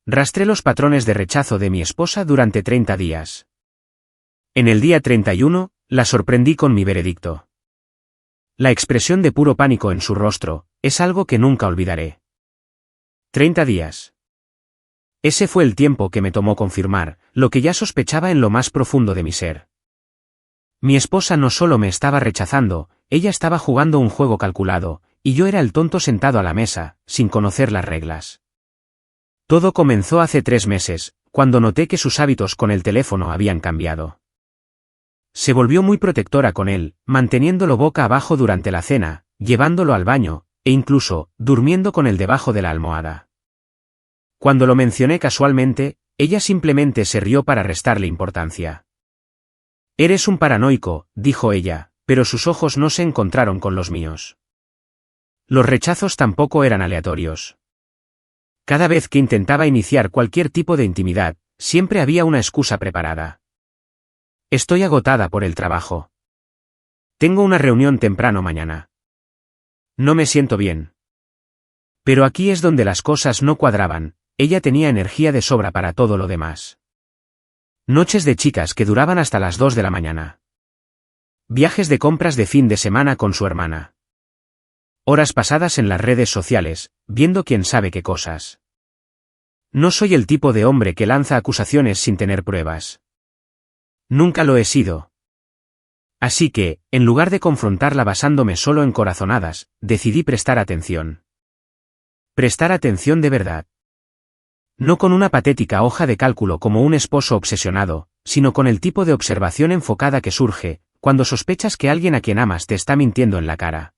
Rastré los patrones de rechazo de mi esposa durante 30 días. En el día 31, la sorprendí con mi veredicto. La expresión de puro pánico en su rostro es algo que nunca olvidaré. 30 días. Ese fue el tiempo que me tomó confirmar lo que ya sospechaba en lo más profundo de mi ser. Mi esposa no solo me estaba rechazando, ella estaba jugando un juego calculado, y yo era el tonto sentado a la mesa, sin conocer las reglas. Todo comenzó hace 3 meses, cuando noté que sus hábitos con el teléfono habían cambiado. Se volvió muy protectora con él, manteniéndolo boca abajo durante la cena, llevándolo al baño, e incluso, durmiendo con él debajo de la almohada. Cuando lo mencioné casualmente, ella simplemente se rió para restarle importancia. «Eres un paranoico», dijo ella, pero sus ojos no se encontraron con los míos. Los rechazos tampoco eran aleatorios. Cada vez que intentaba iniciar cualquier tipo de intimidad, siempre había una excusa preparada. Estoy agotada por el trabajo. Tengo una reunión temprano mañana. No me siento bien. Pero aquí es donde las cosas no cuadraban, ella tenía energía de sobra para todo lo demás. Noches de chicas que duraban hasta las 2 de la mañana. Viajes de compras de fin de semana con su hermana. Horas pasadas en las redes sociales, viendo quién sabe qué cosas. No soy el tipo de hombre que lanza acusaciones sin tener pruebas. Nunca lo he sido. Así que, en lugar de confrontarla basándome solo en corazonadas, decidí prestar atención. Prestar atención de verdad. No con una patética hoja de cálculo como un esposo obsesionado, sino con el tipo de observación enfocada que surge, cuando sospechas que alguien a quien amas te está mintiendo en la cara.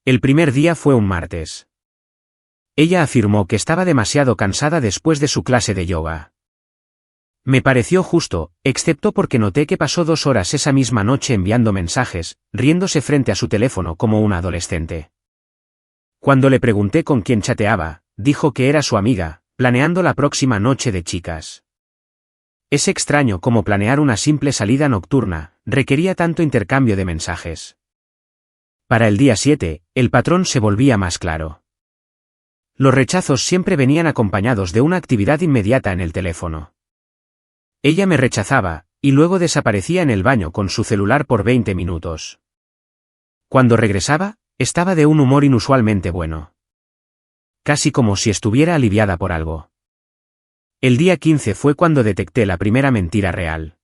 El primer día fue un martes. Ella afirmó que estaba demasiado cansada después de su clase de yoga. Me pareció justo, excepto porque noté que pasó 2 horas esa misma noche enviando mensajes, riéndose frente a su teléfono como una adolescente. Cuando le pregunté con quién chateaba, dijo que era su amiga, planeando la próxima noche de chicas. Es extraño cómo planear una simple salida nocturna requería tanto intercambio de mensajes. Para el día 7, el patrón se volvía más claro. Los rechazos siempre venían acompañados de una actividad inmediata en el teléfono. Ella me rechazaba, y luego desaparecía en el baño con su celular por 20 minutos. Cuando regresaba, estaba de un humor inusualmente bueno. Casi como si estuviera aliviada por algo. El día 15 fue cuando detecté la primera mentira real.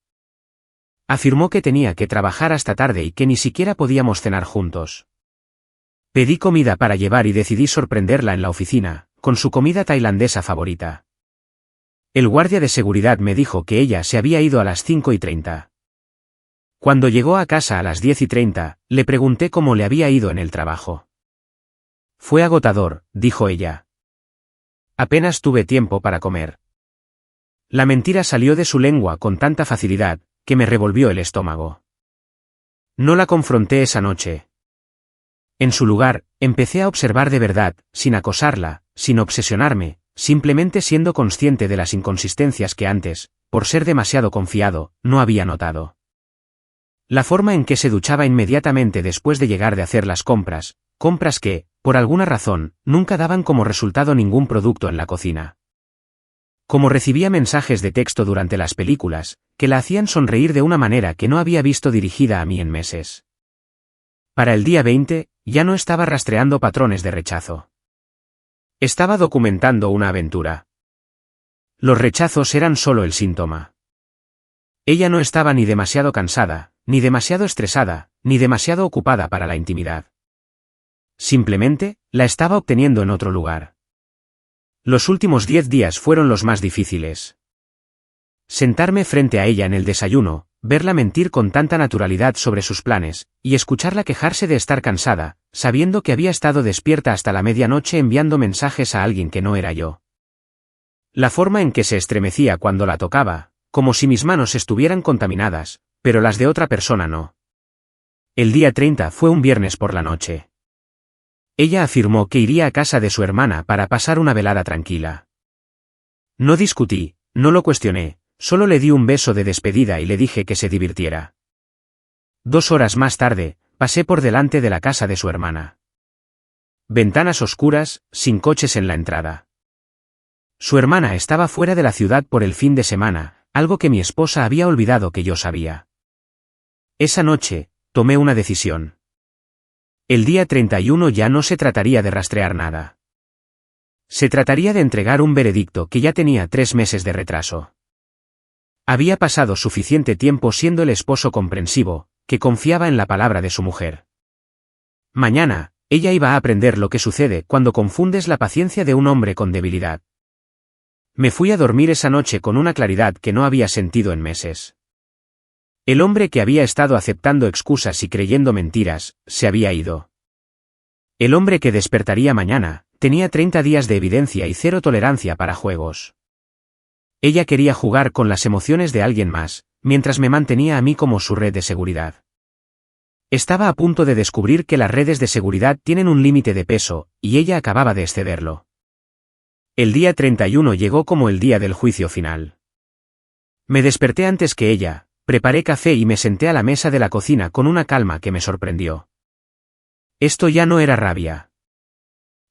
Afirmó que tenía que trabajar hasta tarde y que ni siquiera podíamos cenar juntos. Pedí comida para llevar y decidí sorprenderla en la oficina, con su comida tailandesa favorita. El guardia de seguridad me dijo que ella se había ido a las 5:30. Cuando llegó a casa a las 10:30, le pregunté cómo le había ido en el trabajo. Fue agotador, dijo ella. Apenas tuve tiempo para comer. La mentira salió de su lengua con tanta facilidad, que me revolvió el estómago. No la confronté esa noche. En su lugar, empecé a observar de verdad, sin acosarla, sin obsesionarme, simplemente siendo consciente de las inconsistencias que antes, por ser demasiado confiado, no había notado. La forma en que se duchaba inmediatamente después de llegar de hacer las compras que, por alguna razón, nunca daban como resultado ningún producto en la cocina. Como recibía mensajes de texto durante las películas, que la hacían sonreír de una manera que no había visto dirigida a mí en meses. Para el día 20, ya no estaba rastreando patrones de rechazo. Estaba documentando una aventura. Los rechazos eran solo el síntoma. Ella no estaba ni demasiado cansada, ni demasiado estresada, ni demasiado ocupada para la intimidad. Simplemente, la estaba obteniendo en otro lugar. Los últimos 10 días fueron los más difíciles. Sentarme frente a ella en el desayuno, verla mentir con tanta naturalidad sobre sus planes, y escucharla quejarse de estar cansada, sabiendo que había estado despierta hasta la medianoche enviando mensajes a alguien que no era yo. La forma en que se estremecía cuando la tocaba, como si mis manos estuvieran contaminadas, pero las de otra persona no. El día 30 fue un viernes por la noche. Ella afirmó que iría a casa de su hermana para pasar una velada tranquila. No discutí, no lo cuestioné, solo le di un beso de despedida y le dije que se divirtiera. 2 horas más tarde, pasé por delante de la casa de su hermana. Ventanas oscuras, sin coches en la entrada. Su hermana estaba fuera de la ciudad por el fin de semana, algo que mi esposa había olvidado que yo sabía. Esa noche, tomé una decisión. El día 31 ya no se trataría de rastrear nada. Se trataría de entregar un veredicto que ya tenía 3 meses de retraso. Había pasado suficiente tiempo siendo el esposo comprensivo, que confiaba en la palabra de su mujer. Mañana, ella iba a aprender lo que sucede cuando confundes la paciencia de un hombre con debilidad. Me fui a dormir esa noche con una claridad que no había sentido en meses. El hombre que había estado aceptando excusas y creyendo mentiras, se había ido. El hombre que despertaría mañana, tenía 30 días de evidencia y 0 tolerancia para juegos. Ella quería jugar con las emociones de alguien más, mientras me mantenía a mí como su red de seguridad. Estaba a punto de descubrir que las redes de seguridad tienen un límite de peso, y ella acababa de excederlo. El día 31 llegó como el día del juicio final. Me desperté antes que ella, preparé café y me senté a la mesa de la cocina con una calma que me sorprendió. Esto ya no era rabia.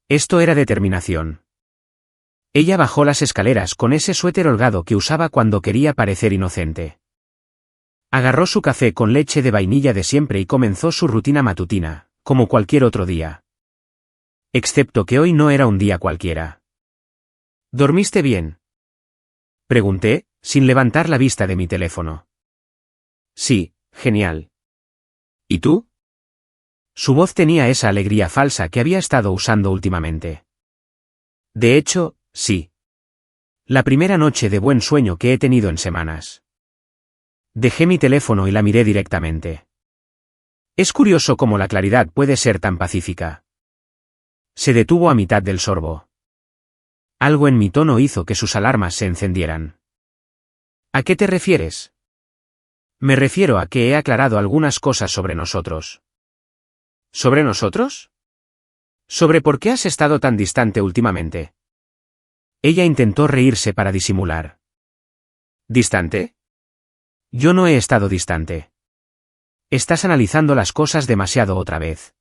Esto era determinación. Ella bajó las escaleras con ese suéter holgado que usaba cuando quería parecer inocente. Agarró su café con leche de vainilla de siempre y comenzó su rutina matutina, como cualquier otro día. Excepto que hoy no era un día cualquiera. ¿Dormiste bien?, pregunté, sin levantar la vista de mi teléfono. Sí, genial. ¿Y tú? Su voz tenía esa alegría falsa que había estado usando últimamente. De hecho, sí. La primera noche de buen sueño que he tenido en semanas. Dejé mi teléfono y la miré directamente. Es curioso cómo la claridad puede ser tan pacífica. Se detuvo a mitad del sorbo. Algo en mi tono hizo que sus alarmas se encendieran. ¿A qué te refieres? Me refiero a que he aclarado algunas cosas sobre nosotros. ¿Sobre nosotros? ¿Sobre por qué has estado tan distante últimamente? Ella intentó reírse para disimular. ¿Distante? Yo no he estado distante. Estás analizando las cosas demasiado otra vez.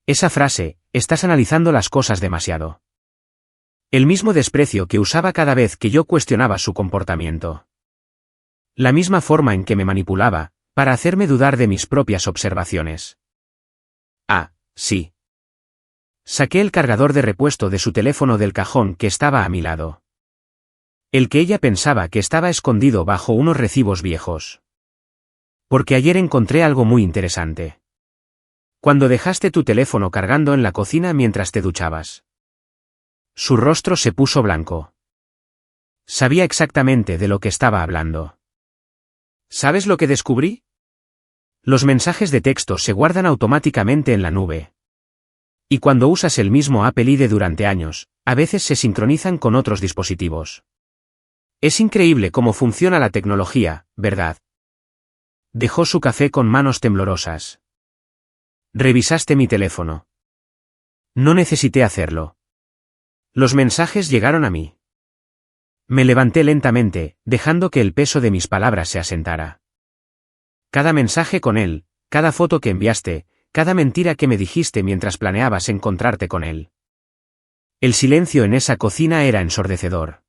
Esa frase, estás analizando las cosas demasiado. El mismo desprecio que usaba cada vez que yo cuestionaba su comportamiento. La misma forma en que me manipulaba, para hacerme dudar de mis propias observaciones. Ah, sí. Saqué el cargador de repuesto de su teléfono del cajón que estaba a mi lado. El que ella pensaba que estaba escondido bajo unos recibos viejos. Porque ayer encontré algo muy interesante. Cuando dejaste tu teléfono cargando en la cocina mientras te duchabas. Su rostro se puso blanco. Sabía exactamente de lo que estaba hablando. ¿Sabes lo que descubrí? Los mensajes de texto se guardan automáticamente en la nube. Y cuando usas el mismo Apple ID durante años, a veces se sincronizan con otros dispositivos. Es increíble cómo funciona la tecnología, ¿verdad? Dejó su café con manos temblorosas. ¿Revisaste mi teléfono? No necesité hacerlo. Los mensajes llegaron a mí. Me levanté lentamente, dejando que el peso de mis palabras se asentara. Cada mensaje con él, cada foto que enviaste, cada mentira que me dijiste mientras planeabas encontrarte con él. El silencio en esa cocina era ensordecedor.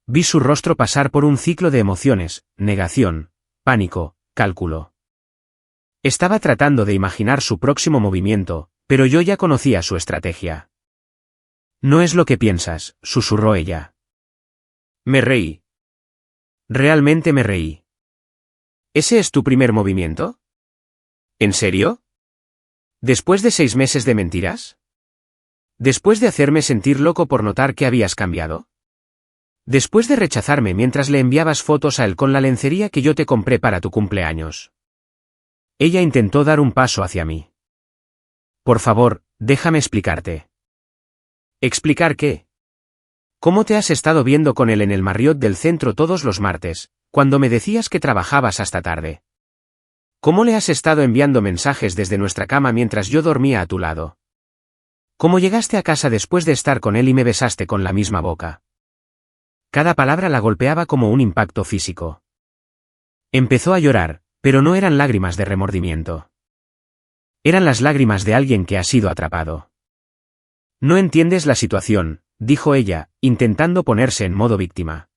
Vi su rostro pasar por un ciclo de emociones, negación, pánico, cálculo. Estaba tratando de imaginar su próximo movimiento, pero yo ya conocía su estrategia. No es lo que piensas, susurró ella. Me reí. Realmente me reí. ¿Ese es tu primer movimiento? ¿En serio? ¿Después de 6 meses de mentiras? ¿Después de hacerme sentir loco por notar que habías cambiado? ¿Después de rechazarme mientras le enviabas fotos a él con la lencería que yo te compré para tu cumpleaños? Ella intentó dar un paso hacia mí. Por favor, déjame explicarte. ¿Explicar qué? ¿Cómo te has estado viendo con él en el Marriott del centro todos los martes, cuando me decías que trabajabas hasta tarde? ¿Cómo le has estado enviando mensajes desde nuestra cama mientras yo dormía a tu lado? ¿Cómo llegaste a casa después de estar con él y me besaste con la misma boca? Cada palabra la golpeaba como un impacto físico. Empezó a llorar, pero no eran lágrimas de remordimiento. Eran las lágrimas de alguien que ha sido atrapado. No entiendes la situación, dijo ella, intentando ponerse en modo víctima.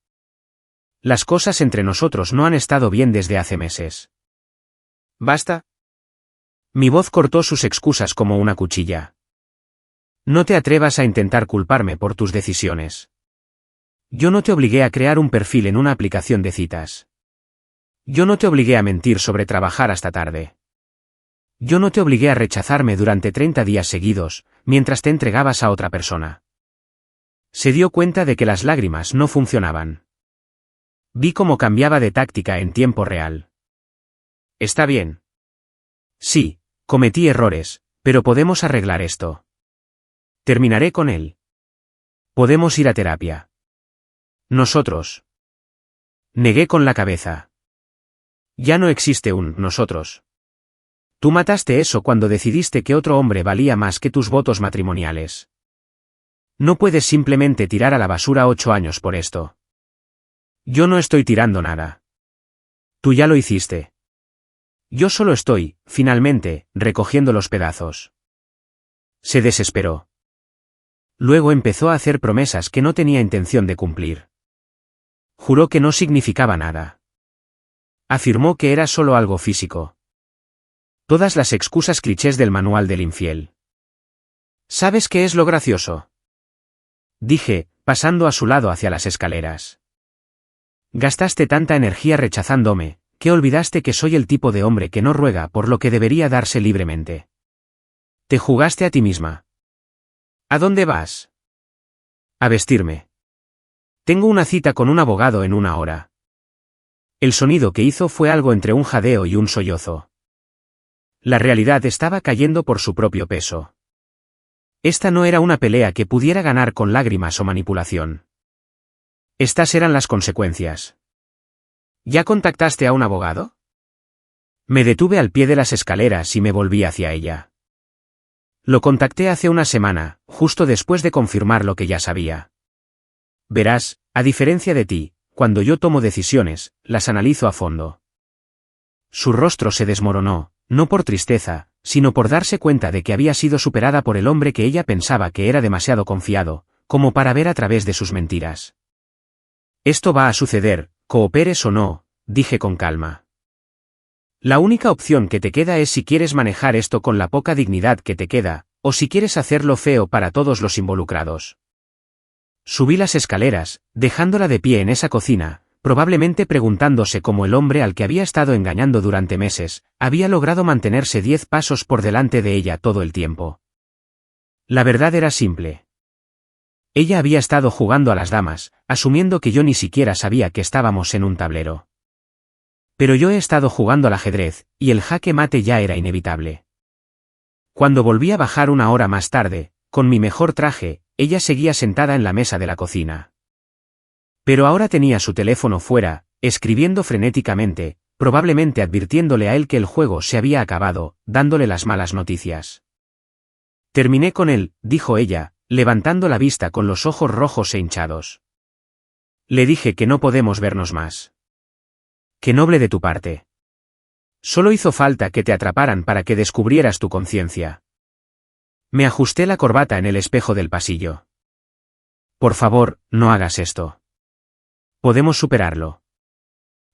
Las cosas entre nosotros no han estado bien desde hace meses. ¿Basta? Mi voz cortó sus excusas como una cuchilla. No te atrevas a intentar culparme por tus decisiones. Yo no te obligué a crear un perfil en una aplicación de citas. Yo no te obligué a mentir sobre trabajar hasta tarde. Yo no te obligué a rechazarme durante 30 días seguidos, mientras te entregabas a otra persona. Se dio cuenta de que las lágrimas no funcionaban. Vi cómo cambiaba de táctica en tiempo real. Está bien. Sí, cometí errores, pero podemos arreglar esto. Terminaré con él. Podemos ir a terapia. Nosotros. Negué con la cabeza. Ya no existe un nosotros. Tú mataste eso cuando decidiste que otro hombre valía más que tus votos matrimoniales. No puedes simplemente tirar a la basura 8 años por esto. Yo no estoy tirando nada. Tú ya lo hiciste. Yo solo estoy, finalmente, recogiendo los pedazos. Se desesperó. Luego empezó a hacer promesas que no tenía intención de cumplir. Juró que no significaba nada. Afirmó que era solo algo físico. Todas las excusas clichés del manual del infiel. ¿Sabes qué es lo gracioso? Dije, pasando a su lado hacia las escaleras. Gastaste tanta energía rechazándome, que olvidaste que soy el tipo de hombre que no ruega por lo que debería darse libremente. Te jugaste a ti misma. ¿A dónde vas? A vestirme. Tengo una cita con un abogado en 1 hora. El sonido que hizo fue algo entre un jadeo y un sollozo. La realidad estaba cayendo por su propio peso. Esta no era una pelea que pudiera ganar con lágrimas o manipulación. Estas eran las consecuencias. ¿Ya contactaste a un abogado? Me detuve al pie de las escaleras y me volví hacia ella. Lo contacté hace una semana, justo después de confirmar lo que ya sabía. Verás, a diferencia de ti, cuando yo tomo decisiones, las analizo a fondo. Su rostro se desmoronó, no por tristeza, sino por darse cuenta de que había sido superada por el hombre que ella pensaba que era demasiado confiado, como para ver a través de sus mentiras. Esto va a suceder, cooperes o no, dije con calma. La única opción que te queda es si quieres manejar esto con la poca dignidad que te queda, o si quieres hacerlo feo para todos los involucrados. Subí las escaleras, dejándola de pie en esa cocina, probablemente preguntándose cómo el hombre al que había estado engañando durante meses, había logrado mantenerse 10 pasos por delante de ella todo el tiempo. La verdad era simple. Ella había estado jugando a las damas, asumiendo que yo ni siquiera sabía que estábamos en un tablero. Pero yo he estado jugando al ajedrez, y el jaque mate ya era inevitable. Cuando volví a bajar 1 hora más tarde, con mi mejor traje, ella seguía sentada en la mesa de la cocina. Pero ahora tenía su teléfono fuera, escribiendo frenéticamente, probablemente advirtiéndole a él que el juego se había acabado, dándole las malas noticias. Terminé con él, dijo ella, levantando la vista con los ojos rojos e hinchados. Le dije que no podemos vernos más. Qué noble de tu parte. Solo hizo falta que te atraparan para que descubrieras tu conciencia. Me ajusté la corbata en el espejo del pasillo. Por favor, no hagas esto. Podemos superarlo.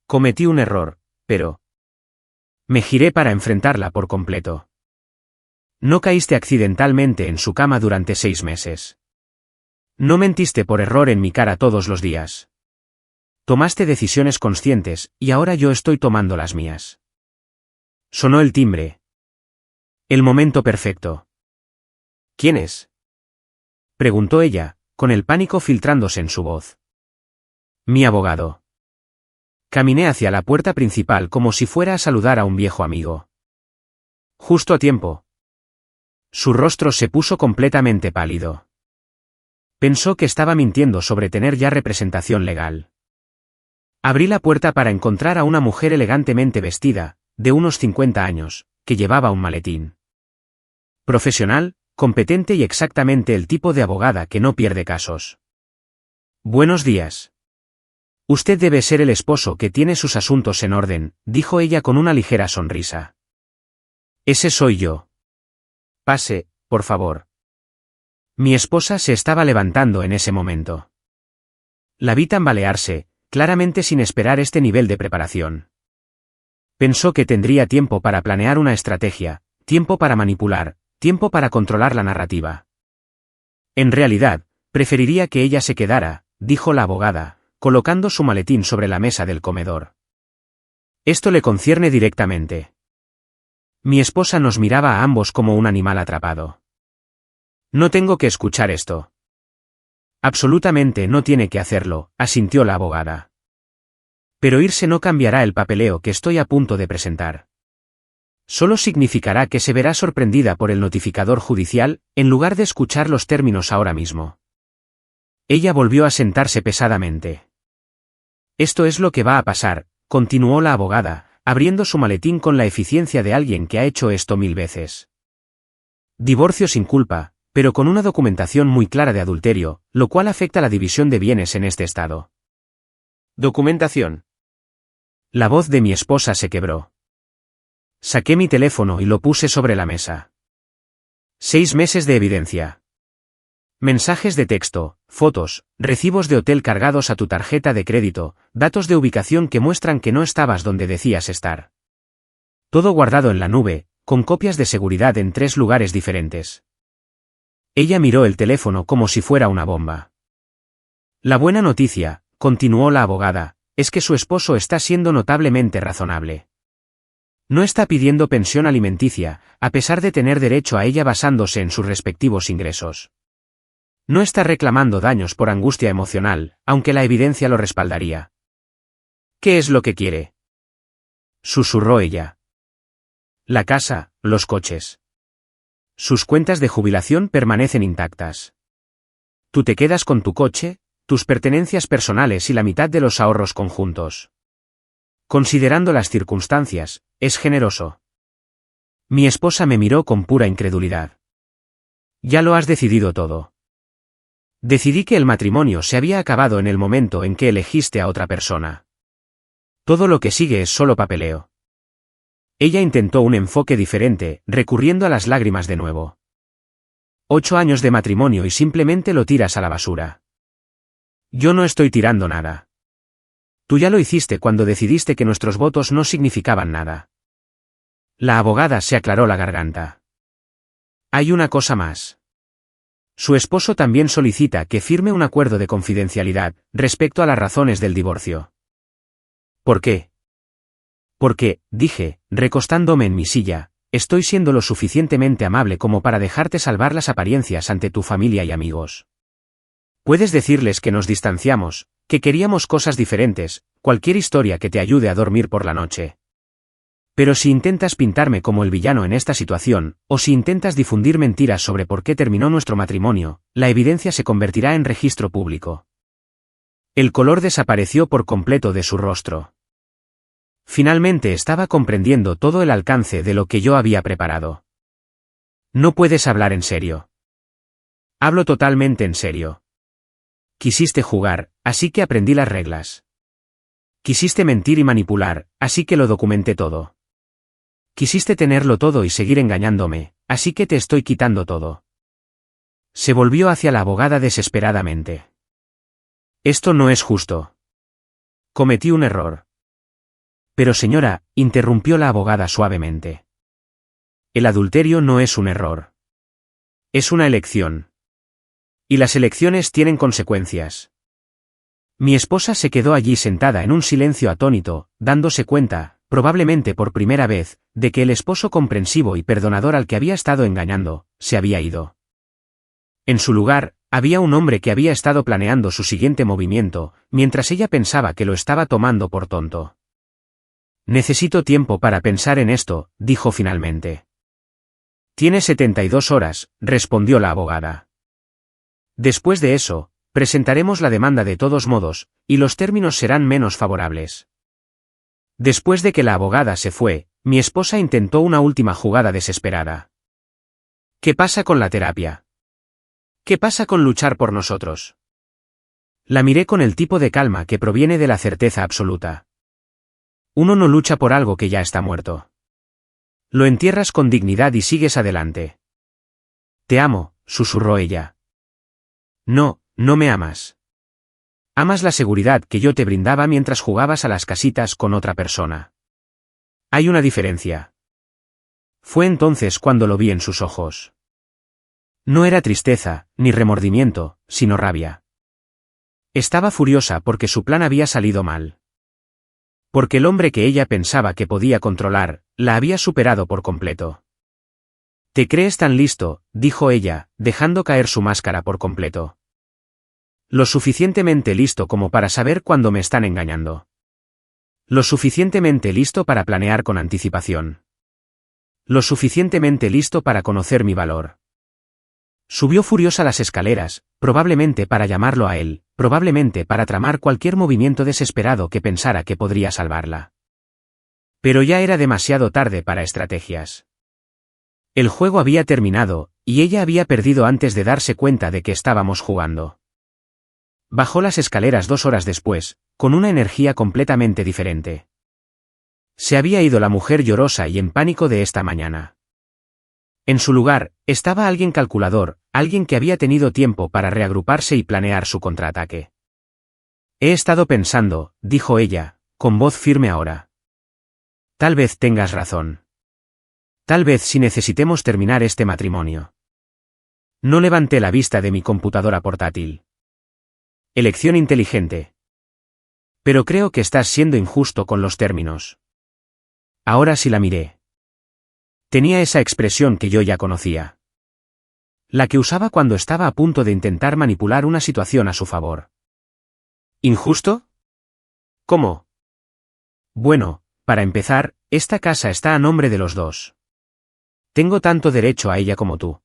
Cometí un error, pero... Me giré para enfrentarla por completo. No caíste accidentalmente en su cama durante 6 meses. No mentiste por error en mi cara todos los días. Tomaste decisiones conscientes, y ahora yo estoy tomando las mías. Sonó el timbre. El momento perfecto. ¿Quién es? Preguntó ella, con el pánico filtrándose en su voz. Mi abogado. Caminé hacia la puerta principal como si fuera a saludar a un viejo amigo. Justo a tiempo. Su rostro se puso completamente pálido. Pensó que estaba mintiendo sobre tener ya representación legal. Abrí la puerta para encontrar a una mujer elegantemente vestida, de unos 50 años, que llevaba un maletín. Profesional, competente y exactamente el tipo de abogada que no pierde casos. Buenos días. Usted debe ser el esposo que tiene sus asuntos en orden, dijo ella con una ligera sonrisa. Ese soy yo. Pase, por favor. Mi esposa se estaba levantando en ese momento. La vi tambalearse, claramente sin esperar este nivel de preparación. Pensó que tendría tiempo para planear una estrategia, tiempo para manipular, tiempo para controlar la narrativa. En realidad, preferiría que ella se quedara, dijo la abogada, colocando su maletín sobre la mesa del comedor. Esto le concierne directamente. Mi esposa nos miraba a ambos como un animal atrapado. No tengo que escuchar esto. Absolutamente no tiene que hacerlo, asintió la abogada. Pero irse no cambiará el papeleo que estoy a punto de presentar. Solo significará que se verá sorprendida por el notificador judicial, en lugar de escuchar los términos ahora mismo. Ella volvió a sentarse pesadamente. Esto es lo que va a pasar, continuó la abogada, abriendo su maletín con la eficiencia de alguien que ha hecho esto 1000 veces. Divorcio sin culpa, pero con una documentación muy clara de adulterio, lo cual afecta la división de bienes en este estado. Documentación. La voz de mi esposa se quebró. Saqué mi teléfono y lo puse sobre la mesa. 6 meses de evidencia. Mensajes de texto, fotos, recibos de hotel cargados a tu tarjeta de crédito, datos de ubicación que muestran que no estabas donde decías estar. Todo guardado en la nube, con copias de seguridad en 3 lugares diferentes. Ella miró el teléfono como si fuera una bomba. La buena noticia, continuó la abogada, es que su esposo está siendo notablemente razonable. No está pidiendo pensión alimenticia, a pesar de tener derecho a ella basándose en sus respectivos ingresos. No está reclamando daños por angustia emocional, aunque la evidencia lo respaldaría. ¿Qué es lo que quiere?, susurró ella. La casa, los coches. Sus cuentas de jubilación permanecen intactas. Tú te quedas con tu coche, tus pertenencias personales y la mitad de los ahorros conjuntos. Considerando las circunstancias, es generoso. Mi esposa me miró con pura incredulidad. Ya lo has decidido todo. Decidí que el matrimonio se había acabado en el momento en que elegiste a otra persona. Todo lo que sigue es solo papeleo. Ella intentó un enfoque diferente, recurriendo a las lágrimas de nuevo. 8 años de matrimonio y simplemente lo tiras a la basura. Yo no estoy tirando nada. Tú ya lo hiciste cuando decidiste que nuestros votos no significaban nada. La abogada se aclaró la garganta. Hay una cosa más. Su esposo también solicita que firme un acuerdo de confidencialidad respecto a las razones del divorcio. ¿Por qué? Porque, dije, recostándome en mi silla, estoy siendo lo suficientemente amable como para dejarte salvar las apariencias ante tu familia y amigos. Puedes decirles que nos distanciamos, que queríamos cosas diferentes, cualquier historia que te ayude a dormir por la noche. Pero si intentas pintarme como el villano en esta situación, o si intentas difundir mentiras sobre por qué terminó nuestro matrimonio, la evidencia se convertirá en registro público. El color desapareció por completo de su rostro. Finalmente estaba comprendiendo todo el alcance de lo que yo había preparado. No puedes hablar en serio. Hablo totalmente en serio. Quisiste jugar, así que aprendí las reglas. Quisiste mentir y manipular, así que lo documenté todo. Quisiste tenerlo todo y seguir engañándome, así que te estoy quitando todo. Se volvió hacia la abogada desesperadamente. Esto no es justo. Cometí un error. Pero señora, interrumpió la abogada suavemente. El adulterio no es un error. Es una elección. Y las elecciones tienen consecuencias. Mi esposa se quedó allí sentada en un silencio atónito, dándose cuenta, probablemente por primera vez, de que el esposo comprensivo y perdonador al que había estado engañando, se había ido. En su lugar, había un hombre que había estado planeando su siguiente movimiento, mientras ella pensaba que lo estaba tomando por tonto. Necesito tiempo para pensar en esto, dijo finalmente. Tiene 72 horas, respondió la abogada. Después de eso, presentaremos la demanda de todos modos, y los términos serán menos favorables. Después de que la abogada se fue, mi esposa intentó una última jugada desesperada. ¿Qué pasa con la terapia? ¿Qué pasa con luchar por nosotros? La miré con el tipo de calma que proviene de la certeza absoluta. Uno no lucha por algo que ya está muerto. Lo entierras con dignidad y sigues adelante. Te amo, susurró ella. No, no me amas. Amas la seguridad que yo te brindaba mientras jugabas a las casitas con otra persona. Hay una diferencia. Fue entonces cuando lo vi en sus ojos. No era tristeza, ni remordimiento, sino rabia. Estaba furiosa porque su plan había salido mal. Porque el hombre que ella pensaba que podía controlar, la había superado por completo. «¿Te crees tan listo?», dijo ella, dejando caer su máscara por completo. «Lo suficientemente listo como para saber cuándo me están engañando. Lo suficientemente listo para planear con anticipación. Lo suficientemente listo para conocer mi valor». Subió furiosa las escaleras, probablemente para llamarlo a él, probablemente para tramar cualquier movimiento desesperado que pensara que podría salvarla. Pero ya era demasiado tarde para estrategias. El juego había terminado, y ella había perdido antes de darse cuenta de que estábamos jugando. Bajó las escaleras 2 horas después, con una energía completamente diferente. Se había ido la mujer llorosa y en pánico de esta mañana. En su lugar, estaba alguien calculador, alguien que había tenido tiempo para reagruparse y planear su contraataque. «He estado pensando», dijo ella, con voz firme ahora. «Tal vez tengas razón. Tal vez sí necesitemos terminar este matrimonio». No levanté la vista de mi computadora portátil. Elección inteligente. Pero creo que estás siendo injusto con los términos. Ahora sí la miré. Tenía esa expresión que yo ya conocía. La que usaba cuando estaba a punto de intentar manipular una situación a su favor. ¿Injusto? ¿Cómo? Bueno, para empezar, esta casa está a nombre de los dos. Tengo tanto derecho a ella como tú.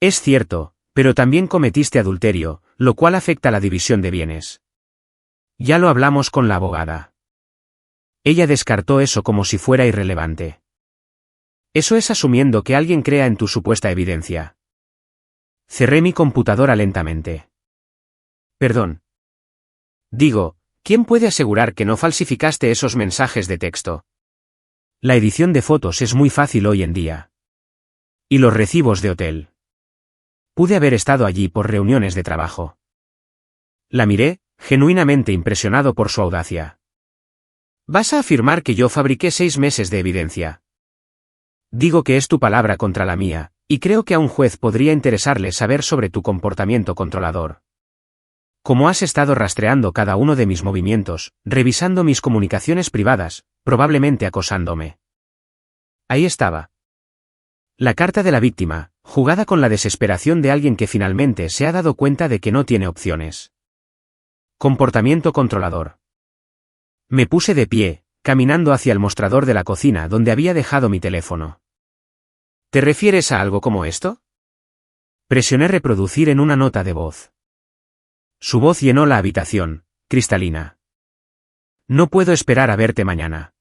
Es cierto, pero también cometiste adulterio, lo cual afecta la división de bienes. Ya lo hablamos con la abogada. Ella descartó eso como si fuera irrelevante. Eso es asumiendo que alguien crea en tu supuesta evidencia. Cerré mi computadora lentamente. Perdón. Digo, ¿quién puede asegurar que no falsificaste esos mensajes de texto? La edición de fotos es muy fácil hoy en día. Y los recibos de hotel. Pude haber estado allí por reuniones de trabajo. La miré, genuinamente impresionado por su audacia. ¿Vas a afirmar que yo fabriqué 6 meses de evidencia? Digo que es tu palabra contra la mía, y creo que a un juez podría interesarle saber sobre tu comportamiento controlador. Como has estado rastreando cada uno de mis movimientos, revisando mis comunicaciones privadas, probablemente acosándome. Ahí estaba. La carta de la víctima, jugada con la desesperación de alguien que finalmente se ha dado cuenta de que no tiene opciones. Comportamiento controlador. Me puse de pie, caminando hacia el mostrador de la cocina donde había dejado mi teléfono. ¿Te refieres a algo como esto? Presioné reproducir en una nota de voz. Su voz llenó la habitación, cristalina. No puedo esperar a verte mañana.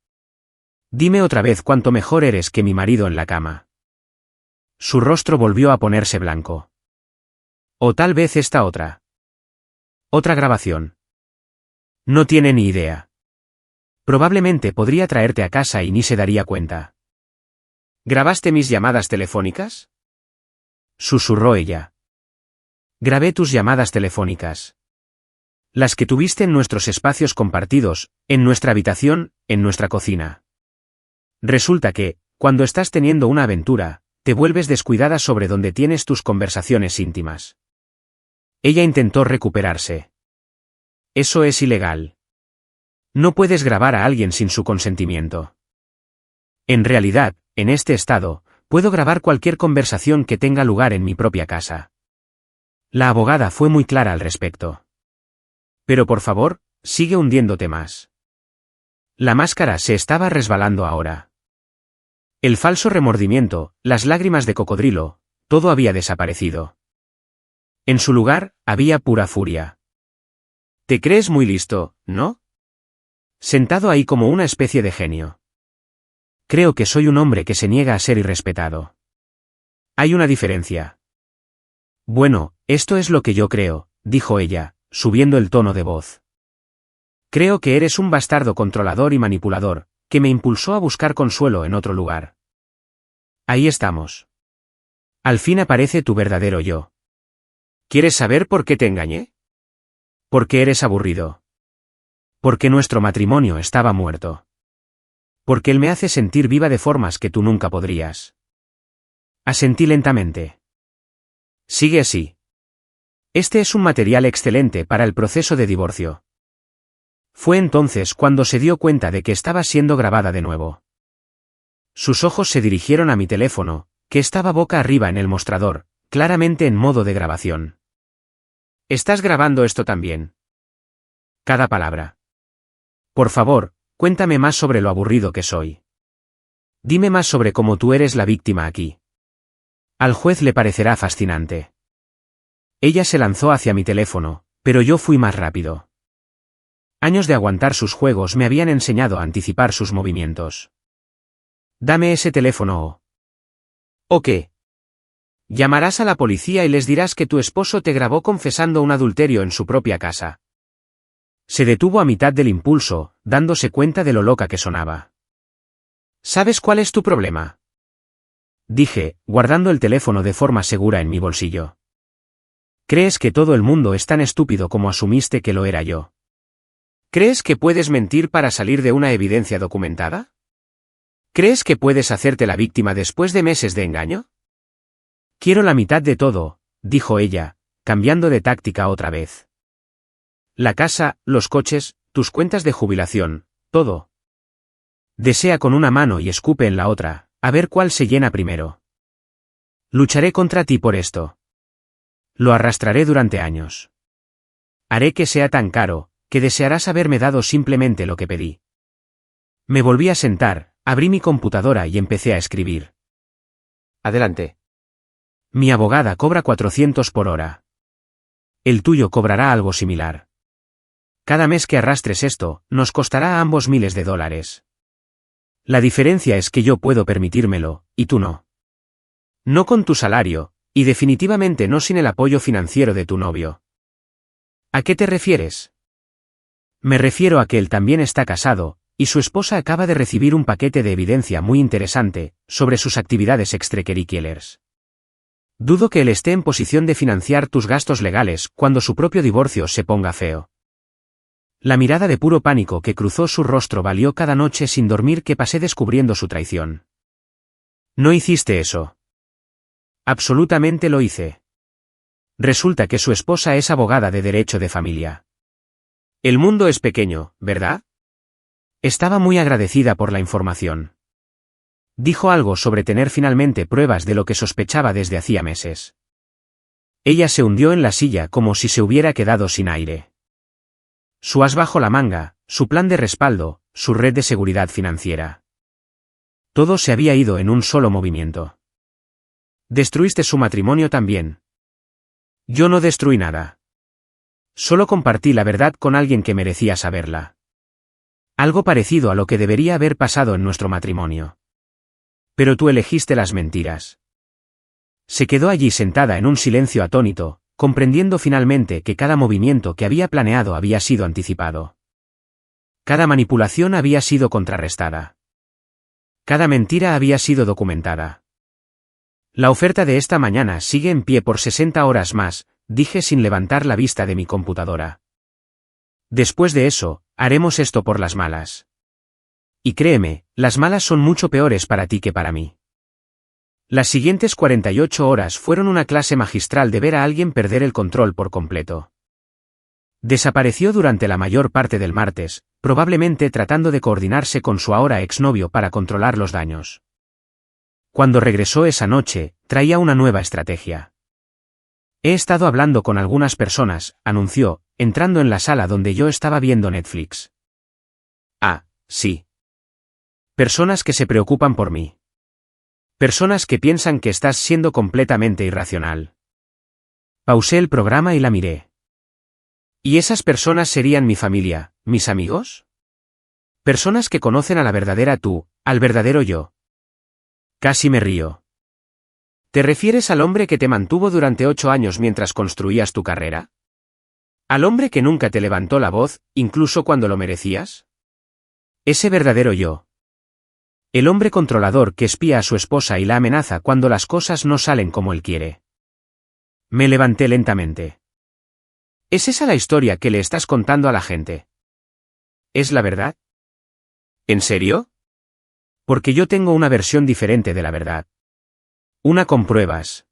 Dime otra vez cuánto mejor eres que mi marido en la cama. Su rostro volvió a ponerse blanco. O tal vez esta otra. Otra grabación. No tiene ni idea. Probablemente podría traerte a casa y ni se daría cuenta. ¿Grabaste mis llamadas telefónicas? Susurró ella. Grabé tus llamadas telefónicas. Las que tuviste en nuestros espacios compartidos, en nuestra habitación, en nuestra cocina. Resulta que, cuando estás teniendo una aventura, te vuelves descuidada sobre donde tienes tus conversaciones íntimas. Ella intentó recuperarse. Eso es ilegal. No puedes grabar a alguien sin su consentimiento. En realidad, en este estado, puedo grabar cualquier conversación que tenga lugar en mi propia casa. La abogada fue muy clara al respecto. Pero por favor, sigue hundiéndote más. La máscara se estaba resbalando ahora. El falso remordimiento, las lágrimas de cocodrilo, todo había desaparecido. En su lugar, había pura furia. Te crees muy listo, ¿no? Sentado ahí como una especie de genio. Creo que soy un hombre que se niega a ser irrespetado. Hay una diferencia. Bueno, esto es lo que yo creo, dijo ella, subiendo el tono de voz. Creo que eres un bastardo controlador y manipulador, que me impulsó a buscar consuelo en otro lugar. Ahí estamos. Al fin aparece tu verdadero yo. ¿Quieres saber por qué te engañé? Porque eres aburrido. Porque nuestro matrimonio estaba muerto. Porque él me hace sentir viva de formas que tú nunca podrías. Asentí lentamente. Sigue así. Este es un material excelente para el proceso de divorcio. Fue entonces cuando se dio cuenta de que estaba siendo grabada de nuevo. Sus ojos se dirigieron a mi teléfono, que estaba boca arriba en el mostrador, claramente en modo de grabación. ¿Estás grabando esto también? Cada palabra. Por favor, cuéntame más sobre lo aburrido que soy. Dime más sobre cómo tú eres la víctima aquí. Al juez le parecerá fascinante. Ella se lanzó hacia mi teléfono, pero yo fui más rápido. Años de aguantar sus juegos me habían enseñado a anticipar sus movimientos. Dame ese teléfono ¿O qué? Llamarás a la policía y les dirás que tu esposo te grabó confesando un adulterio en su propia casa. Se detuvo a mitad del impulso, dándose cuenta de lo loca que sonaba. ¿Sabes cuál es tu problema? Dije, guardando el teléfono de forma segura en mi bolsillo. ¿Crees que todo el mundo es tan estúpido como asumiste que lo era yo? ¿Crees que puedes mentir para salir de una evidencia documentada? ¿Crees que puedes hacerte la víctima después de meses de engaño? Quiero la mitad de todo, dijo ella, cambiando de táctica otra vez. La casa, los coches, tus cuentas de jubilación, todo. Desea con una mano y escupe en la otra, a ver cuál se llena primero. Lucharé contra ti por esto. Lo arrastraré durante años. Haré que sea tan caro, que desearás haberme dado simplemente lo que pedí. Me volví a sentar, abrí mi computadora y empecé a escribir. Adelante. Mi abogada cobra 400 por hora. El tuyo cobrará algo similar. Cada mes que arrastres esto, nos costará a ambos miles de dólares. La diferencia es que yo puedo permitírmelo, y tú no. No con tu salario, y definitivamente no sin el apoyo financiero de tu novio. ¿A qué te refieres? Me refiero a que él también está casado, y su esposa acaba de recibir un paquete de evidencia muy interesante, sobre sus actividades extracurriculares. Dudo que él esté en posición de financiar tus gastos legales cuando su propio divorcio se ponga feo. La mirada de puro pánico que cruzó su rostro valió cada noche sin dormir que pasé descubriendo su traición. No hiciste eso. Absolutamente lo hice. Resulta que su esposa es abogada de derecho de familia. El mundo es pequeño, ¿verdad? Estaba muy agradecida por la información. Dijo algo sobre tener finalmente pruebas de lo que sospechaba desde hacía meses. Ella se hundió en la silla como si se hubiera quedado sin aire. Su as bajo la manga, su plan de respaldo, su red de seguridad financiera. Todo se había ido en un solo movimiento. Destruiste su matrimonio también. Yo no destruí nada. Solo compartí la verdad con alguien que merecía saberla. Algo parecido a lo que debería haber pasado en nuestro matrimonio. Pero tú elegiste las mentiras. Se quedó allí sentada en un silencio atónito, comprendiendo finalmente que cada movimiento que había planeado había sido anticipado. Cada manipulación había sido contrarrestada. Cada mentira había sido documentada. La oferta de esta mañana sigue en pie por 60 horas más, dije sin levantar la vista de mi computadora. Después de eso, haremos esto por las malas. Y créeme, las malas son mucho peores para ti que para mí. Las siguientes 48 horas fueron una clase magistral de ver a alguien perder el control por completo. Desapareció durante la mayor parte del martes, probablemente tratando de coordinarse con su ahora exnovio para controlar los daños. Cuando regresó esa noche, traía una nueva estrategia. He estado hablando con algunas personas, anunció, entrando en la sala donde yo estaba viendo Netflix. Ah, sí. Personas que se preocupan por mí. Personas que piensan que estás siendo completamente irracional. Pausé el programa y la miré. ¿Y esas personas serían mi familia, mis amigos? Personas que conocen a la verdadera tú, al verdadero yo. Casi me río. ¿Te refieres al hombre que te mantuvo durante 8 años mientras construías tu carrera? ¿Al hombre que nunca te levantó la voz, incluso cuando lo merecías? Ese verdadero yo. El hombre controlador que espía a su esposa y la amenaza cuando las cosas no salen como él quiere. Me levanté lentamente. ¿Es esa la historia que le estás contando a la gente? ¿Es la verdad? ¿En serio? Porque yo tengo una versión diferente de la verdad. Una con pruebas.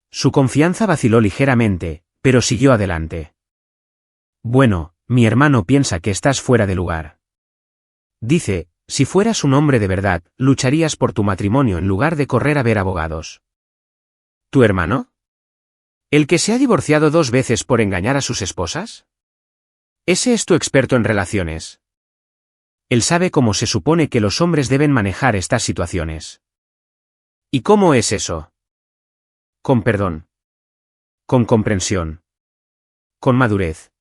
Su confianza vaciló ligeramente, pero siguió adelante. Bueno, mi hermano piensa que estás fuera de lugar. Dice, si fueras un hombre de verdad, lucharías por tu matrimonio en lugar de correr a ver abogados. ¿Tu hermano? ¿El que se ha divorciado 2 veces por engañar a sus esposas? Ese es tu experto en relaciones. Él sabe cómo se supone que los hombres deben manejar estas situaciones. ¿Y cómo es eso? Con perdón. Con comprensión. Con madurez.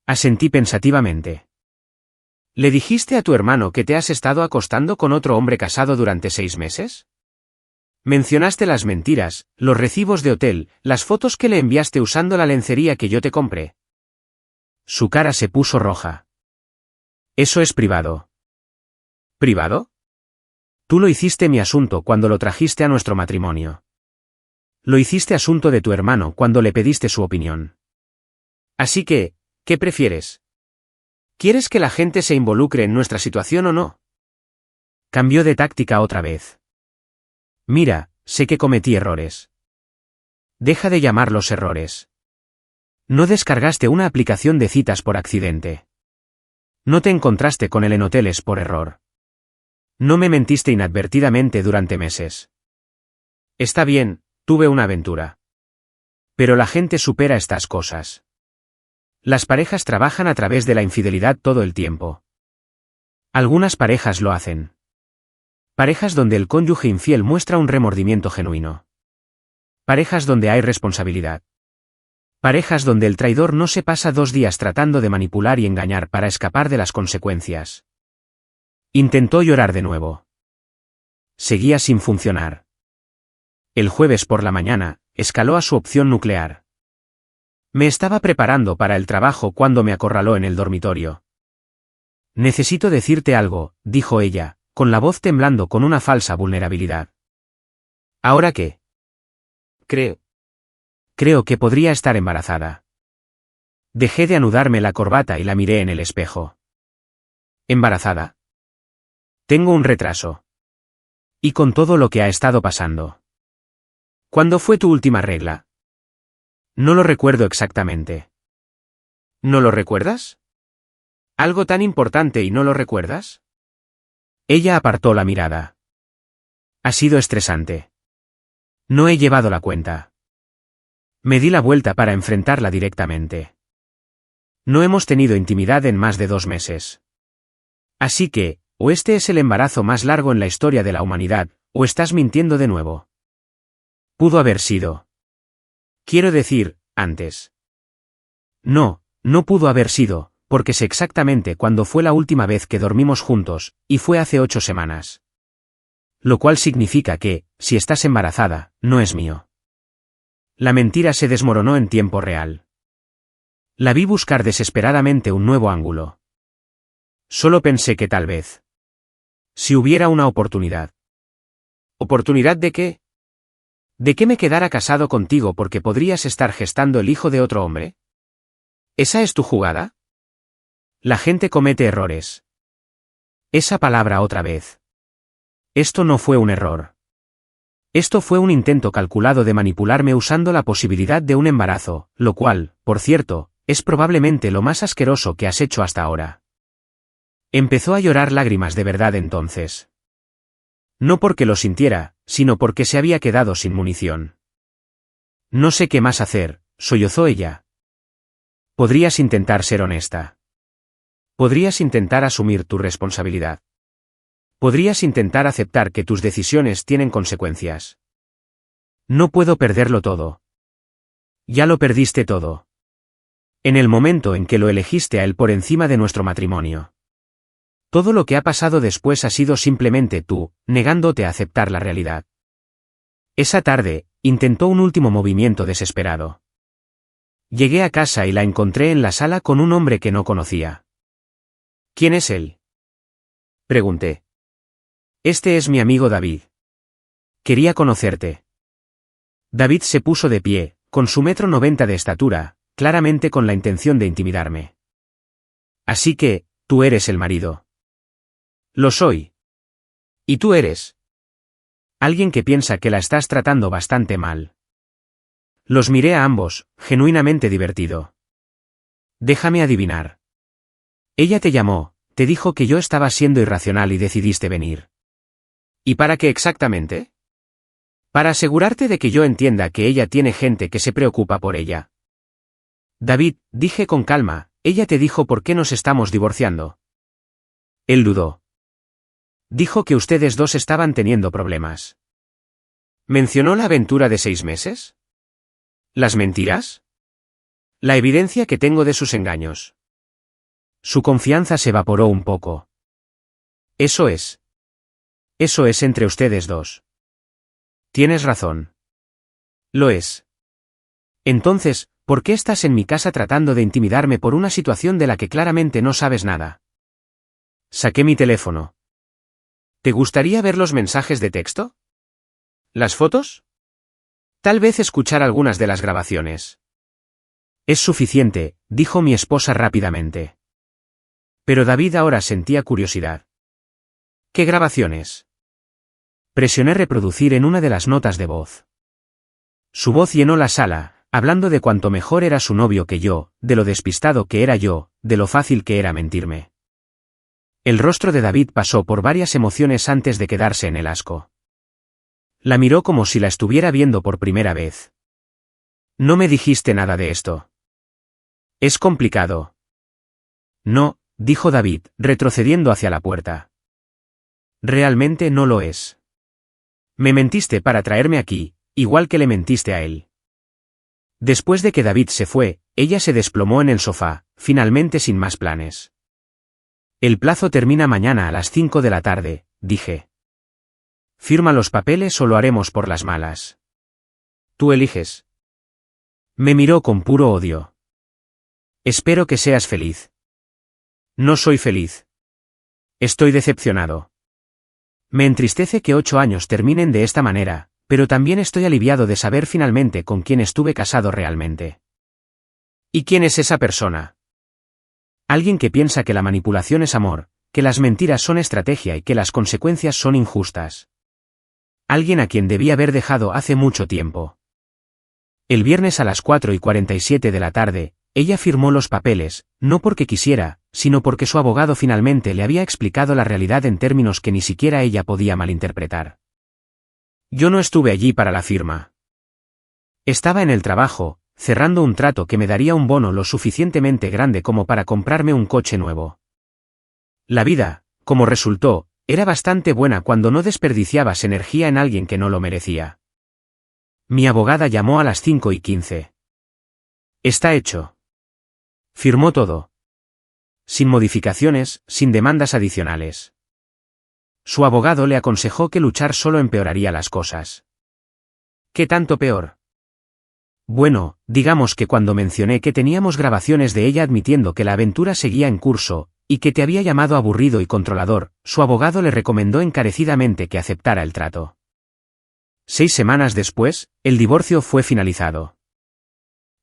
Asentí pensativamente. ¿Le dijiste a tu hermano que te has estado acostando con otro hombre casado durante 6 meses? Mencionaste las mentiras, los recibos de hotel, las fotos que le enviaste usando la lencería que yo te compré. Su cara se puso roja. Eso es privado. ¿Privado? Tú lo hiciste mi asunto cuando lo trajiste a nuestro matrimonio. Lo hiciste asunto de tu hermano cuando le pediste su opinión. Así que, ¿qué prefieres? ¿Quieres que la gente se involucre en nuestra situación o no? Cambió de táctica otra vez. Mira, sé que cometí errores. Deja de llamarlos errores. No descargaste una aplicación de citas por accidente. No te encontraste con él en hoteles por error. No me mentiste inadvertidamente durante meses. Está bien, tuve una aventura. Pero la gente supera estas cosas. Las parejas trabajan a través de la infidelidad todo el tiempo. Algunas parejas lo hacen. Parejas donde el cónyuge infiel muestra un remordimiento genuino. Parejas donde hay responsabilidad. Parejas donde el traidor no se pasa 2 días tratando de manipular y engañar para escapar de las consecuencias. Intentó llorar de nuevo. Seguía sin funcionar. El jueves por la mañana, escaló a su opción nuclear. Me estaba preparando para el trabajo cuando me acorraló en el dormitorio. Necesito decirte algo, dijo ella, con la voz temblando con una falsa vulnerabilidad. ¿Ahora qué? Creo que podría estar embarazada. Dejé de anudarme la corbata y la miré en el espejo. ¿Embarazada? Tengo un retraso. Y con todo lo que ha estado pasando. ¿Cuándo fue tu última regla? No lo recuerdo exactamente. ¿No lo recuerdas? ¿Algo tan importante y no lo recuerdas? Ella apartó la mirada. Ha sido estresante. No he llevado la cuenta. Me di la vuelta para enfrentarla directamente. No hemos tenido intimidad en más de 2 meses. Así que, o este es el embarazo más largo en la historia de la humanidad, o estás mintiendo de nuevo. Pudo haber sido. Quiero decir, antes. No, no pudo haber sido, porque sé exactamente cuándo fue la última vez que dormimos juntos, y fue hace 8 semanas. Lo cual significa que, si estás embarazada, no es mío. La mentira se desmoronó en tiempo real. La vi buscar desesperadamente un nuevo ángulo. Solo pensé que tal vez. Si hubiera una oportunidad. ¿Oportunidad de qué? ¿De que me quedara casado contigo porque podrías estar gestando el hijo de otro hombre? ¿Esa es tu jugada? La gente comete errores. Esa palabra otra vez. Esto no fue un error. Esto fue un intento calculado de manipularme usando la posibilidad de un embarazo, lo cual, por cierto, es probablemente lo más asqueroso que has hecho hasta ahora. Empezó a llorar lágrimas de verdad entonces. No porque lo sintiera, sino porque se había quedado sin munición. No sé qué más hacer, sollozó ella. Podrías intentar ser honesta. Podrías intentar asumir tu responsabilidad. Podrías intentar aceptar que tus decisiones tienen consecuencias. No puedo perderlo todo. Ya lo perdiste todo. En el momento en que lo elegiste a él por encima de nuestro matrimonio. Todo lo que ha pasado después ha sido simplemente tú, negándote a aceptar la realidad. Esa tarde, intentó un último movimiento desesperado. Llegué a casa y la encontré en la sala con un hombre que no conocía. ¿Quién es él? Pregunté. Este es mi amigo David. Quería conocerte. David se puso de pie, con su 1,90 m de estatura, claramente con la intención de intimidarme. Así que, tú eres el marido. Lo soy. ¿Y tú eres? Alguien que piensa que la estás tratando bastante mal. Los miré a ambos, genuinamente divertido. Déjame adivinar. Ella te llamó, te dijo que yo estaba siendo irracional y decidiste venir. ¿Y para qué exactamente? Para asegurarte de que yo entienda que ella tiene gente que se preocupa por ella. David, dije con calma, ella te dijo por qué nos estamos divorciando. Él dudó. Dijo que ustedes dos estaban teniendo problemas. ¿Mencionó la aventura de 6 meses? ¿Las mentiras? La evidencia que tengo de sus engaños. Su confianza se evaporó un poco. Eso es. Eso es entre ustedes dos. Tienes razón. Lo es. Entonces, ¿por qué estás en mi casa tratando de intimidarme por una situación de la que claramente no sabes nada? Saqué mi teléfono. ¿Te gustaría ver los mensajes de texto? ¿Las fotos? Tal vez escuchar algunas de las grabaciones. Es suficiente, dijo mi esposa rápidamente. Pero David ahora sentía curiosidad. ¿Qué grabaciones? Presioné reproducir en una de las notas de voz. Su voz llenó la sala, hablando de cuánto mejor era su novio que yo, de lo despistado que era yo, de lo fácil que era mentirme. El rostro de David pasó por varias emociones antes de quedarse en el asco. La miró como si la estuviera viendo por primera vez. No me dijiste nada de esto. Es complicado. No, dijo David, retrocediendo hacia la puerta. Realmente no lo es. Me mentiste para traerme aquí, igual que le mentiste a él. Después de que David se fue, ella se desplomó en el sofá, finalmente sin más planes. El plazo termina mañana a las 5 de la tarde, dije. Firma los papeles o lo haremos por las malas. Tú eliges. Me miró con puro odio. Espero que seas feliz. No soy feliz. Estoy decepcionado. Me entristece que 8 años terminen de esta manera, pero también estoy aliviado de saber finalmente con quién estuve casado realmente. ¿Y quién es esa persona? Alguien que piensa que la manipulación es amor, que las mentiras son estrategia y que las consecuencias son injustas. Alguien a quien debí haber dejado hace mucho tiempo. El viernes a las 4:47 de la tarde, ella firmó los papeles, no porque quisiera, sino porque su abogado finalmente le había explicado la realidad en términos que ni siquiera ella podía malinterpretar. Yo no estuve allí para la firma. Estaba en el trabajo, cerrando un trato que me daría un bono lo suficientemente grande como para comprarme un coche nuevo. La vida, como resultó, era bastante buena cuando no desperdiciabas energía en alguien que no lo merecía. Mi abogada llamó a las 5:15. Está hecho. Firmó todo. Sin modificaciones, sin demandas adicionales. Su abogado le aconsejó que luchar solo empeoraría las cosas. ¿Qué tanto peor? Bueno, digamos que cuando mencioné que teníamos grabaciones de ella admitiendo que la aventura seguía en curso, y que te había llamado aburrido y controlador, su abogado le recomendó encarecidamente que aceptara el trato. 6 semanas después, el divorcio fue finalizado.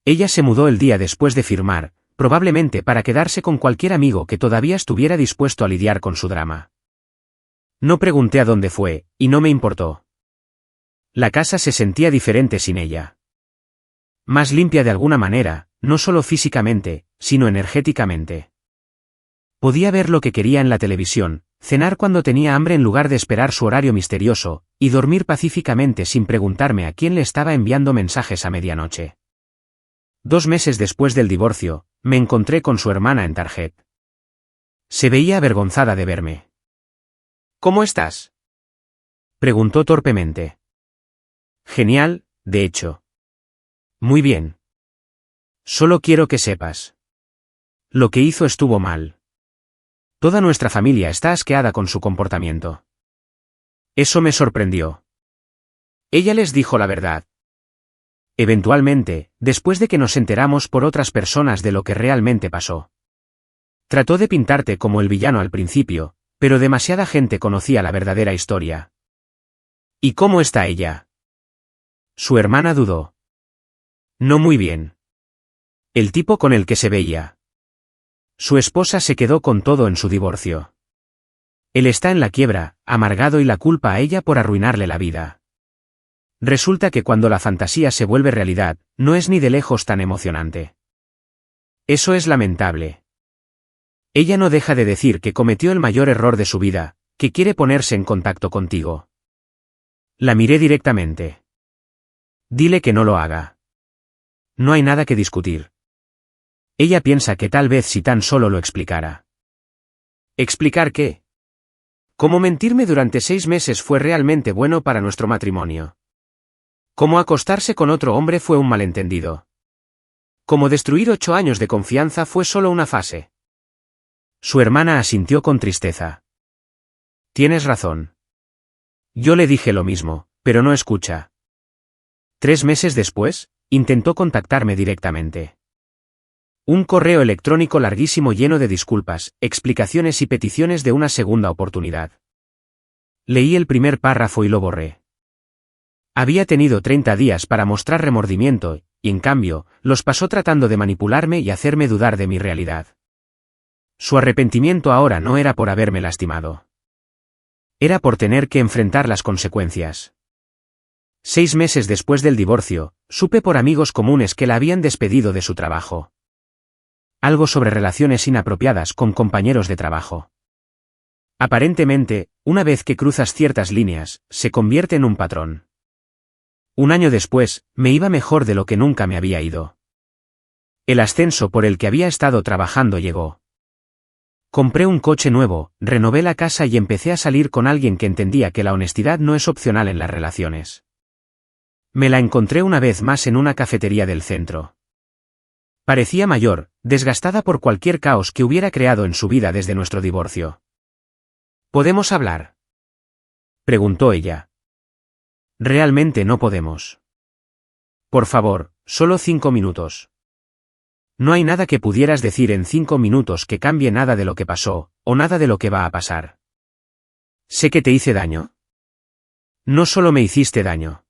Ella se mudó el día después de firmar, probablemente para quedarse con cualquier amigo que todavía estuviera dispuesto a lidiar con su drama. No pregunté a dónde fue, y no me importó. La casa se sentía diferente sin ella. Más limpia de alguna manera, no solo físicamente, sino energéticamente. Podía ver lo que quería en la televisión, cenar cuando tenía hambre en lugar de esperar su horario misterioso, y dormir pacíficamente sin preguntarme a quién le estaba enviando mensajes a medianoche. 2 meses después del divorcio, me encontré con su hermana en Target. Se veía avergonzada de verme. ¿Cómo estás?, preguntó torpemente. Genial, de hecho. Muy bien. Solo quiero que sepas. Lo que hizo estuvo mal. Toda nuestra familia está asqueada con su comportamiento. Eso me sorprendió. Ella les dijo la verdad. Eventualmente, después de que nos enteramos por otras personas de lo que realmente pasó. Trató de pintarte como el villano al principio, pero demasiada gente conocía la verdadera historia. ¿Y cómo está ella? Su hermana dudó. No muy bien. El tipo con el que se veía. Su esposa se quedó con todo en su divorcio. Él está en la quiebra, amargado y la culpa a ella por arruinarle la vida. Resulta que cuando la fantasía se vuelve realidad, no es ni de lejos tan emocionante. Eso es lamentable. Ella no deja de decir que cometió el mayor error de su vida, que quiere ponerse en contacto contigo. La miré directamente. Dile que no lo haga. No hay nada que discutir. Ella piensa que tal vez si tan solo lo explicara. ¿Explicar qué? Cómo mentirme durante 6 meses fue realmente bueno para nuestro matrimonio. Cómo acostarse con otro hombre fue un malentendido. Cómo destruir 8 años de confianza fue solo una fase. Su hermana asintió con tristeza. Tienes razón. Yo le dije lo mismo, pero no escucha. 3 meses después, intentó contactarme directamente. Un correo electrónico larguísimo lleno de disculpas, explicaciones y peticiones de una segunda oportunidad. Leí el primer párrafo y lo borré. Había tenido 30 días para mostrar remordimiento, y en cambio, los pasó tratando de manipularme y hacerme dudar de mi realidad. Su arrepentimiento ahora no era por haberme lastimado. Era por tener que enfrentar las consecuencias. 6 meses después del divorcio, supe por amigos comunes que la habían despedido de su trabajo. Algo sobre relaciones inapropiadas con compañeros de trabajo. Aparentemente, una vez que cruzas ciertas líneas, se convierte en un patrón. 1 año después, me iba mejor de lo que nunca me había ido. El ascenso por el que había estado trabajando llegó. Compré un coche nuevo, renové la casa y empecé a salir con alguien que entendía que la honestidad no es opcional en las relaciones. Me la encontré una vez más en una cafetería del centro. Parecía mayor, desgastada por cualquier caos que hubiera creado en su vida desde nuestro divorcio. ¿Podemos hablar?, preguntó ella. Realmente no podemos. Por favor, solo 5 minutos. No hay nada que pudieras decir en 5 minutos que cambie nada de lo que pasó, o nada de lo que va a pasar. ¿Sé que te hice daño? No solo me hiciste daño.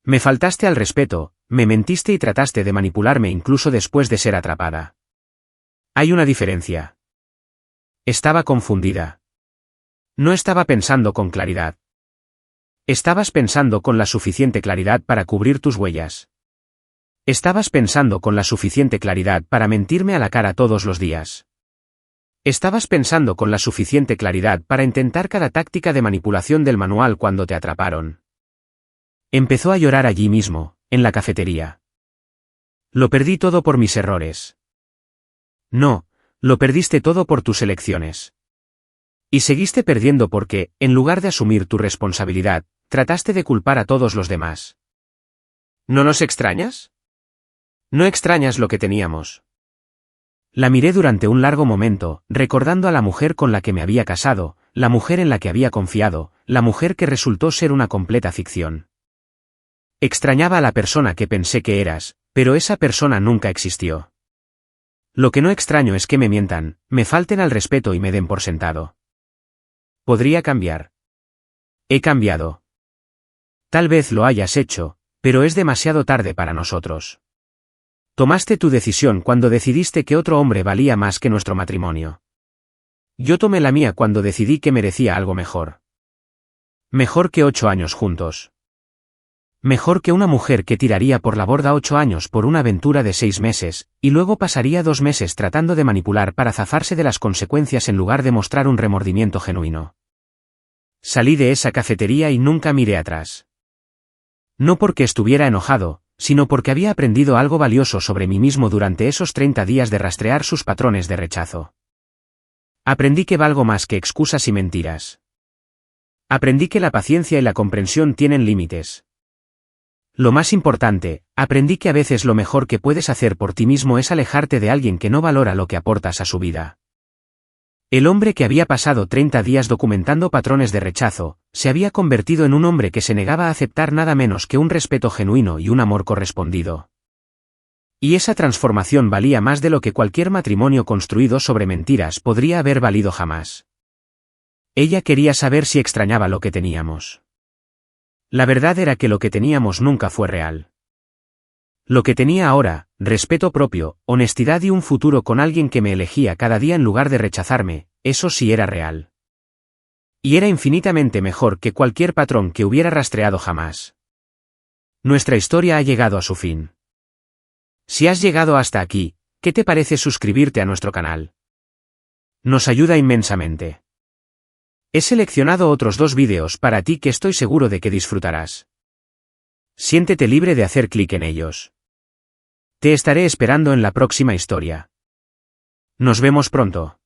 Me faltaste al respeto, me mentiste y trataste de manipularme incluso después de ser atrapada. Hay una diferencia. Estaba confundida. No estaba pensando con claridad. Estabas pensando con la suficiente claridad para cubrir tus huellas. Estabas pensando con la suficiente claridad para mentirme a la cara todos los días. Estabas pensando con la suficiente claridad para intentar cada táctica de manipulación del manual cuando te atraparon. Empezó a llorar allí mismo, en la cafetería. Lo perdí todo por mis errores. No, lo perdiste todo por tus elecciones. Y seguiste perdiendo porque, en lugar de asumir tu responsabilidad, trataste de culpar a todos los demás. ¿No nos extrañas? No extrañas lo que teníamos. La miré durante un largo momento, recordando a la mujer con la que me había casado, la mujer en la que había confiado, la mujer que resultó ser una completa ficción. Extrañaba a la persona que pensé que eras, pero esa persona nunca existió. Lo que no extraño es que me mientan, me falten al respeto y me den por sentado. Podría cambiar. He cambiado. Tal vez lo hayas hecho, pero es demasiado tarde para nosotros. Tomaste tu decisión cuando decidiste que otro hombre valía más que nuestro matrimonio. Yo tomé la mía cuando decidí que merecía algo mejor. Mejor que 8 años juntos. Mejor que una mujer que tiraría por la borda 8 años por una aventura de 6 meses, y luego pasaría 2 meses tratando de manipular para zafarse de las consecuencias en lugar de mostrar un remordimiento genuino. Salí de esa cafetería y nunca miré atrás. No porque estuviera enojado, sino porque había aprendido algo valioso sobre mí mismo durante esos 30 días de rastrear sus patrones de rechazo. Aprendí que valgo más que excusas y mentiras. Aprendí que la paciencia y la comprensión tienen límites. Lo más importante, aprendí que a veces lo mejor que puedes hacer por ti mismo es alejarte de alguien que no valora lo que aportas a su vida. El hombre que había pasado 30 días documentando patrones de rechazo, se había convertido en un hombre que se negaba a aceptar nada menos que un respeto genuino y un amor correspondido. Y esa transformación valía más de lo que cualquier matrimonio construido sobre mentiras podría haber valido jamás. Ella quería saber si extrañaba lo que teníamos. La verdad era que lo que teníamos nunca fue real. Lo que tenía ahora, respeto propio, honestidad y un futuro con alguien que me elegía cada día en lugar de rechazarme, eso sí era real. Y era infinitamente mejor que cualquier patrón que hubiera rastreado jamás. Nuestra historia ha llegado a su fin. Si has llegado hasta aquí, ¿qué te parece suscribirte a nuestro canal? Nos ayuda inmensamente. He seleccionado otros 2 vídeos para ti que estoy seguro de que disfrutarás. Siéntete libre de hacer clic en ellos. Te estaré esperando en la próxima historia. Nos vemos pronto.